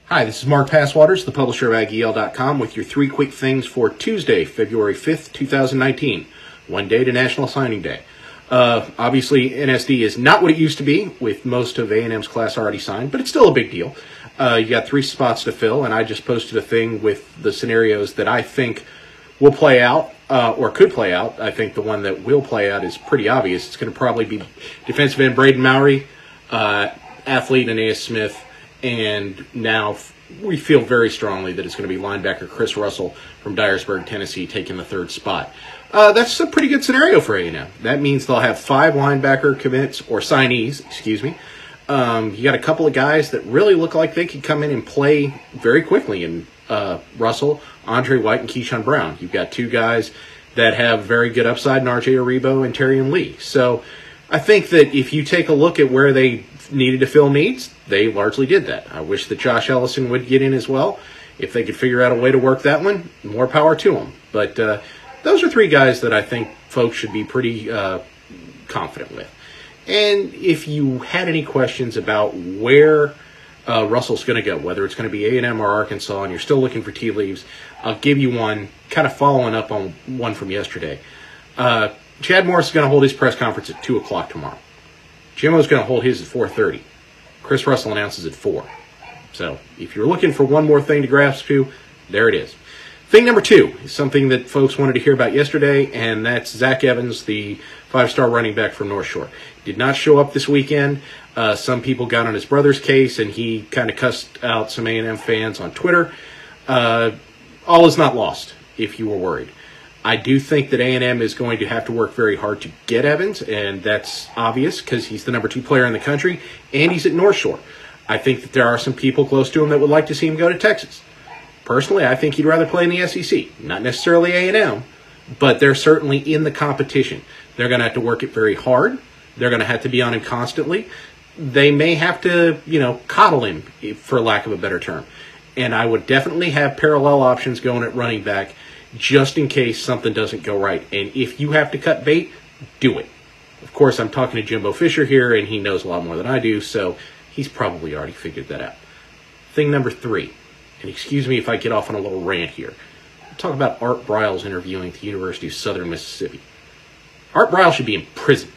Hi, this is Mark Passwaters, the publisher of AggieL.com, with your 3 quick things for Tuesday, February 5th, 2019. One day to National Signing Day. Obviously, NSD is not what it used to be, with most of A&M's class already signed, but it's still a big deal. You got 3 spots to fill, and I just posted a thing with the scenarios that I think will play out, or could play out. I think the one that will play out is pretty obvious. It's going to probably be defensive end Braden Mowry, athlete Aeneas Smith, and now we feel very strongly that it's going to be linebacker Chris Russell from Dyersburg, Tennessee, taking the 3rd spot. That's a pretty good scenario for A&M. That means they'll have 5 linebacker commits, or signees, excuse me. You got a couple of guys that really look like they could come in and play very quickly in Russell, Andre White, and Keyshawn Brown. You've got 2 guys that have very good upside in R.J. Aribo and Terrion Lee. So I think that if you take a look at where they needed to fill needs, they largely did that. I wish that Josh Ellison would get in as well. If they could figure out a way to work that one, more power to them. But those are 3 guys that I think folks should be pretty confident with. And if you had any questions about where Russell's going to go, whether it's going to be A&M or Arkansas, and you're still looking for tea leaves, I'll give you one, kind of following up on one from yesterday. Chad Morris is going to hold his press conference at 2 o'clock tomorrow. Jimmo's going to hold his at 4:30. Chris Russell announces at 4. So if you're looking for one more thing to grasp to, there it is. Thing number 2 is something that folks wanted to hear about yesterday, and that's Zach Evans, the 5-star running back from North Shore. Did not show up this weekend. Some people got on his brother's case, and he kind of cussed out some A&M fans on Twitter. All is not lost, if you were worried. I do think that A&M is going to have to work very hard to get Evans, and that's obvious because he's the number 2 player in the country, and he's at North Shore. I think that there are some people close to him that would like to see him go to Texas. Personally, I think he'd rather play in the SEC. Not necessarily A&M, but they're certainly in the competition. They're going to have to work it very hard. They're going to have to be on him constantly. They may have to, coddle him, for lack of a better term. And I would definitely have parallel options going at running back, just in case something doesn't go right. And if you have to cut bait, do it. Of course, I'm talking to Jimbo Fisher here, and he knows a lot more than I do, so he's probably already figured that out. Thing number 3, and excuse me if I get off on a little rant here. I'll talk about Art Briles interviewing at the University of Southern Mississippi. Art Briles should be in prison.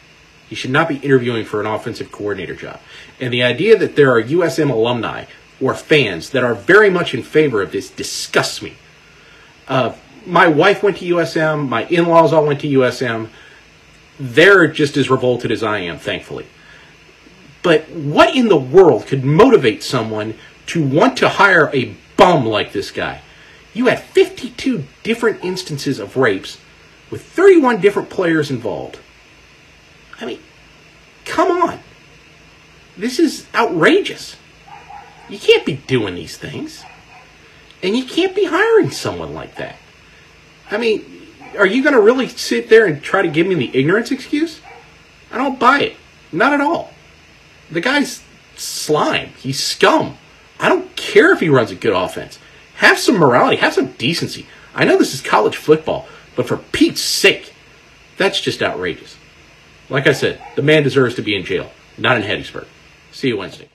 He should not be interviewing for an offensive coordinator job. And the idea that there are USM alumni or fans that are very much in favor of this disgusts me. My wife went to USM. My in-laws all went to USM. They're just as revolted as I am, thankfully. But what in the world could motivate someone to want to hire a bum like this guy? You had 52 different instances of rapes with 31 different players involved. I mean, come on. This is outrageous. You can't be doing these things. And you can't be hiring someone like that. I mean, are you going to really sit there and try to give me the ignorance excuse? I don't buy it. Not at all. The guy's slime. He's scum. I don't care if he runs a good offense. Have some morality. Have some decency. I know this is college football, but for Pete's sake, that's just outrageous. Like I said, the man deserves to be in jail, not in Hattiesburg. See you Wednesday.